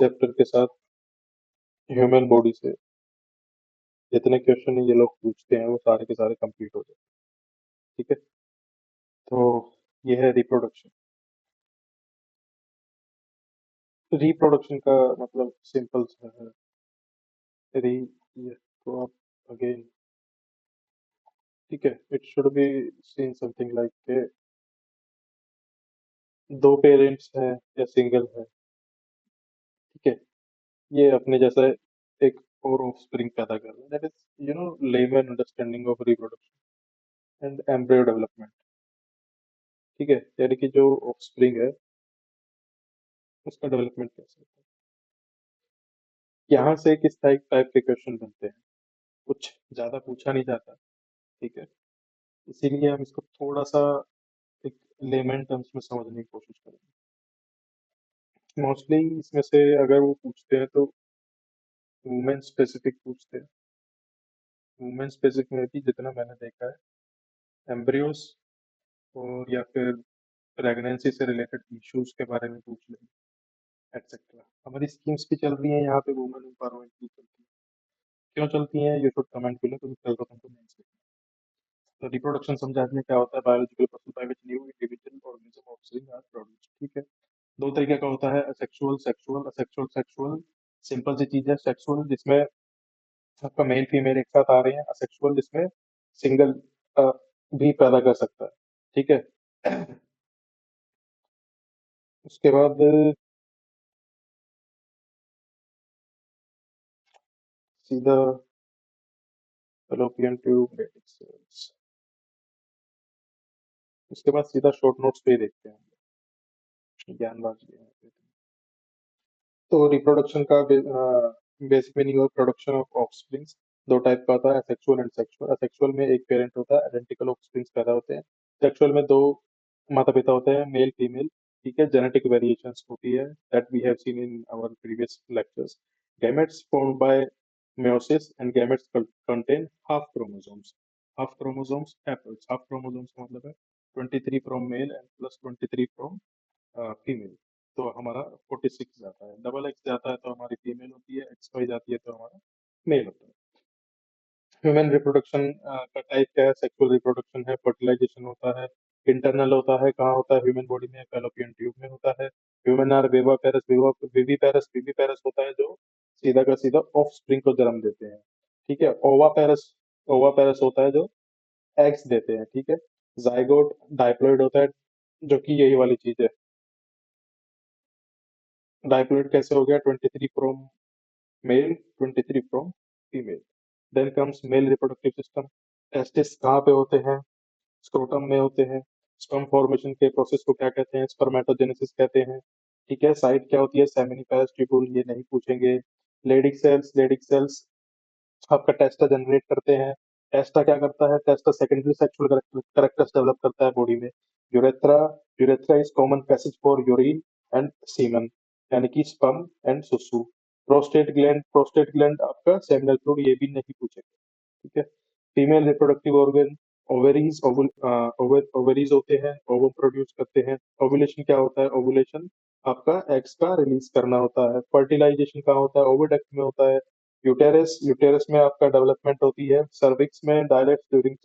Chapter के साथ human body से जितने क्वेश्चन ये लोग पूछते हैं वो सारे के सारे कंप्लीट हो जाते हैं। ठीक है, तो ये है रिप्रोडक्शन। रिप्रोडक्शन का मतलब सिंपल सा है, री ये तो आप अगेन, ठीक है, it should be seen something like दो पेरेंट्स हैं या सिंगल है, ठीक है, ये अपने जैसा एक और ऑफस्प्रिंग पैदा कर रहे हैं। That is lemon understanding of reproduction and embryo development. ठीक है, यानी कि जो ऑफस्प्रिंग है उसका डेवलपमेंट कैसे होता है, यहाँ से किस टाइप टाइप के क्वेश्चन बनते हैं, कुछ ज्यादा पूछा नहीं जाता। ठीक है, इसीलिए हम इसको थोड़ा सा एक लेमन टर्म्स में समझने की कोशिश करेंगे। मोस्टली इसमें से अगर वो पूछते हैं तो वुमेन स्पेसिफिक पूछते हैं। वुमेन स्पेसिफिक में भी जितना मैंने देखा है एम्ब्रियोस और या फिर प्रेगनेंसी से रिलेटेड इश्यूज के बारे में पूछ लेंगे एटसेट्रा। हमारी स्कीम्स भी चल रही हैं यहाँ पे, वुमेन एम्पावरमेंट भी चलती है। क्यों चलती हैं, यू शुड कमेंट बिलो, क्योंकि कल को तुमको मेंस में। तो रिप्रोडक्शन समझा में क्या होता है, biological process by which new individual organism offspring are produced. ठीक है, दो तरीके का होता है, asexual, sexual. Asexual sexual simple सी चीज है, सेक्सुअल जिसमें आपका मेल फीमेल एक साथ आ रहे हैं, असेक्सुअल जिसमें सिंगल भी पैदा कर सकता है। ठीक है, उसके बाद सीधा फैलोपियन ट्यूब, रेटिक सेल्स, उसके बाद सीधा शॉर्ट नोट्स पे ही देखते हैं, ज्ञान बांट लिया है। तो रिप्रोडक्शन का basic meaning of production of offsprings दो टाइप का होता है, असेक्सुअल एंड सेक्सुअल। असेक्सुअल में एक पेरेंट होता है, आइडेंटिकल ऑफस्प्रिंग्स पैदा होते हैं। सेक्सुअल में दो माता पिता होते हैं, मेल फीमेल। ठीक है, जेनेटिक वेरिएशंस होती है, that we have seen in our previous lectures. Gametes formed by meiosis and gametes contain half chromosomes. Half chromosomes happens, half chromosomes का मतलब है 23 from male and plus 23 from female. तो हमारा 46 जाता है, डबल एक्स जाता है तो हमारी फीमेल होती है, एक्स वाई जाती है तो हमारा मेल होता है। ह्यूमन रिप्रोडक्शन का टाइप क्या है, सेक्सुअल रिप्रोडक्शन है, फर्टिलाइजेशन होता है, इंटरनल होता है, कहाँ होता है, ह्यूमन बॉडी में, फैलोपियन ट्यूब में होता है। ह्यूमन आर विवापेरस, विवीपेरस, विवीपेरस होता है जो सीधा का सीधा ऑफ स्प्रिंग को जन्म देते हैं। ठीक है, ओवापेरस, ओवापेरस होता है जो एग्स देते हैं। ठीक है, जाइगोट डाइप्लॉइड होता है जो कि यही वाली चीज है। डाइप्लॉइड कैसे हो गया, 23 from male, 23 from female. Then comes male reproductive system. Testis कहाँ पे होते हैं, स्क्रोटम में होते हैं। स्पर्म फॉर्मेशन के प्रोसेस को क्या कहते हैं, स्पर्मेटोजेनेसिस कहते हैं। ठीक है, साइट क्या होती है, सेमिनिफेरस ट्यूब्यूल, ये नहीं पूछेंगे। लेडिक सेल्स, लेडिक सेल्स आपका टेस्टा जनरेट करते हैं। टेस्टा क्या करता है, टेस्टा सेकेंडरी सेक्सुअल करेक्टर्स डेवलप करता है बॉडी में। Urethra, urethra is common passage for urine and semen, यानी कि स्पर्म एंड सुसु। प्रोस्टेट ग्लैंड, प्रोस्टेट ग्लैंड आपका सेमिनल फ्लूइड, ये भी नहीं पूछेंगे। ठीक है, female reproductive organ, ovaries, ovaries होते हैं, ओवम प्रोड्यूस करते हैं। ओवुलेशन क्या होता है, ओवुलेशन आपका एग्स का रिलीज करना होता है। फर्टिलाइजेशन कहाँ होता है, ओविडक्ट में होता है। यूटेरस, यूटेरस में आपका डेवलपमेंट होती है। सर्विक्स में dilates during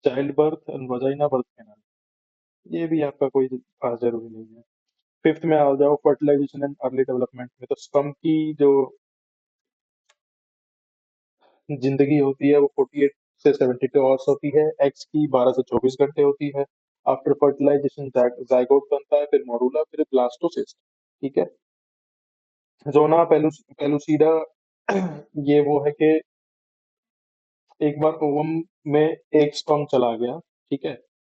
child birth and vagina birth canal, ये भी आपका कोई खास जरूरी नहीं है। फिफ्थ में आ जाओ, फर्टिलाइजेशन एंड अर्ली डेवलपमेंट में, तो स्पर्म की जो जिंदगी होती है वो 48 से 72 आवर्स होती है, एग्स की 12 से 24 घंटे होती है। आफ्टर फर्टिलाइजेशन जाइगोट बनता है, फिर मोरूला, फिर ब्लास्टोसिस्ट। ठीक है, जोना पेलुसिडा ये वो है कि एक बार ओवम में एक स्पर्म चला गया, ठीक है,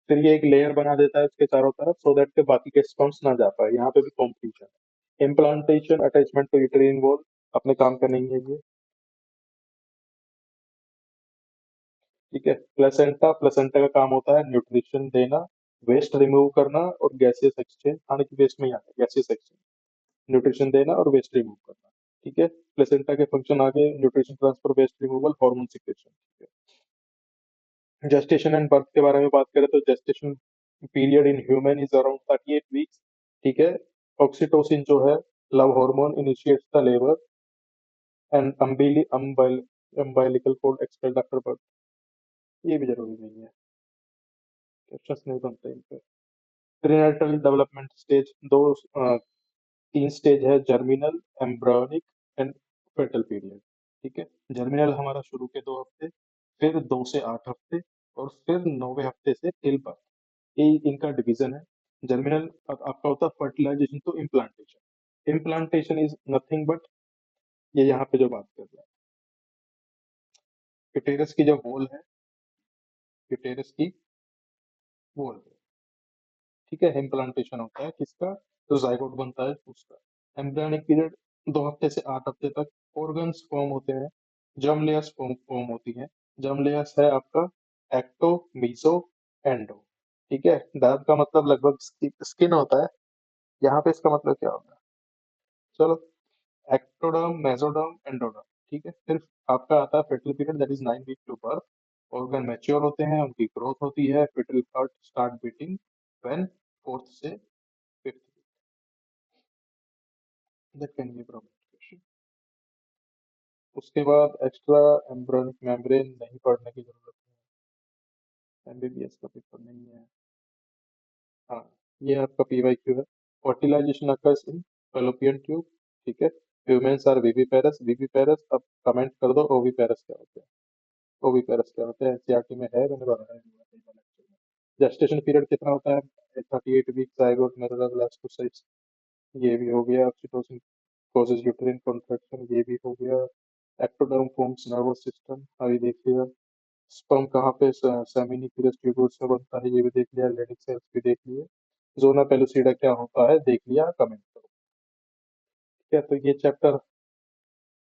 फिर ये एक लेयर बना देता है उसके चारों तरफ, सो दैट के बाकी के स्पर्म्स ना जा पाए। यहाँ पे भी competition. Implantation, attachment to uterine wall, अपने काम का नहीं है ये। ठीक है, प्लेसेंटा, प्लेसेंटा का काम होता है न्यूट्रिशन देना, वेस्ट रिमूव करना और गैसियस एक्सचेंज, खाने की वेस्ट में ही आता है गैसियस एक्सचेंज, न्यूट्रिशन देना और वेस्ट रिमूव करना। ठीक है, प्लेसेंटा के फंक्शन आगे, nutrition transfer, waste removal, hormone secretion. ठीक है, जेस्टेशन एंड बर्थ के बारे में बात करें तो gestation period in human is around 38 weeks. ठीक है, ऑक्सीटोसिन जो है love hormone initiates the labour and umbilical cord expelled after birth. ये भी जरूरी नहीं है, क्वेश्चंस नहीं बनते इन पे। प्रीनेटल डेवलपमेंट स्टेज तीन स्टेज है, germinal, embryonic and fetal period. ठीक है, जर्मिनल हमारा शुरू के 2 हफ्ते, फिर 2 से 8 हफ्ते, और फिर 9वें हफ्ते से टिल बर्थ, ये इनका डिवीजन है। जर्मिनल आपका होता है fertilisation to implantation. Implantation is nothing but ये यहाँ पे जो बात कर रहा है, यूटेरस की जो वॉल है, यूटेरस की वॉल है, ठीक है, इम्प्लांटेशन होता है किसका, तो जाइगोट बनता है उसका। एम्ब्रियोनिक पीरियड 2 हफ्ते से 8 हफ्ते तक, ऑर्गन्स फॉर्म होते हैं, जर्म लेयर्स फॉर्म होती हैं। जर्म लेयर्स है आपका एक्टो, मीसो, एंडो। ठीक है, दांत का मतलब लगभग स्किन होता है, यहाँ पे इसका मतलब क्या होगा, चलो, एक्टोडर्म, मेसोडर्म, एंडोडर्म। ठीक है, फिर आपका आता है fetal period, that is 9 week to birth. Organ mature होते हैं, उनकी ग्रोथ होती है, fetal heart start beating when 4th से 5th, that can be problem. उसके बाद एक्स्ट्रा एम्ब्रियोनिक मेम्ब्रेन नहीं पढ़ने की जरूरत है, एमबीबीएस का पेपर नहीं है। हाँ, ये आपका पीवाईक्यू है। Fertilisation occurs in fallopian tube. ठीक है, ह्यूमंस आर विविपेरस। विविपेरस, अब कमेंट कर दो ओविपेरस क्या होते हैं, ओविपेरस क्या होते हैं, एनसीईआरटी में है, मैंने बताया है। जेस्टेशन पीरियड कितना होता है, 38 वीक, जाइगोट, मिररर, ब्लास्टोसिस्ट, ये भी हो गया। ऑक्सीटोसिन causes uterine contraction, ये भी हो गया। एक्टोडर्म फॉर्म्स नर्वस सिस्टम, अभी देख लिया। स्पर्म कहाँ पे सेमिनिफरस ट्यूबर्स में बनता है, ये भी देख लिया। लेडिक सेल्स भी देख लिए। जोना पेलुसिडा क्या होता है देख लिया, कमेंट करो। ठीक है, तो ये चैप्टर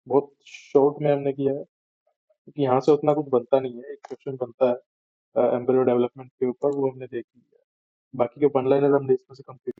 बहुत शॉर्ट में हमने किया है, क्योंकि यहाँ से उतना कुछ बनता नहीं है। एक क्वेश्चन बनता है एम्ब्रियो डेवलपमेंट के ऊपर, वो हमने देख लिया है। बाकी के वन लाइनर हमने इसमें से कंप्लीट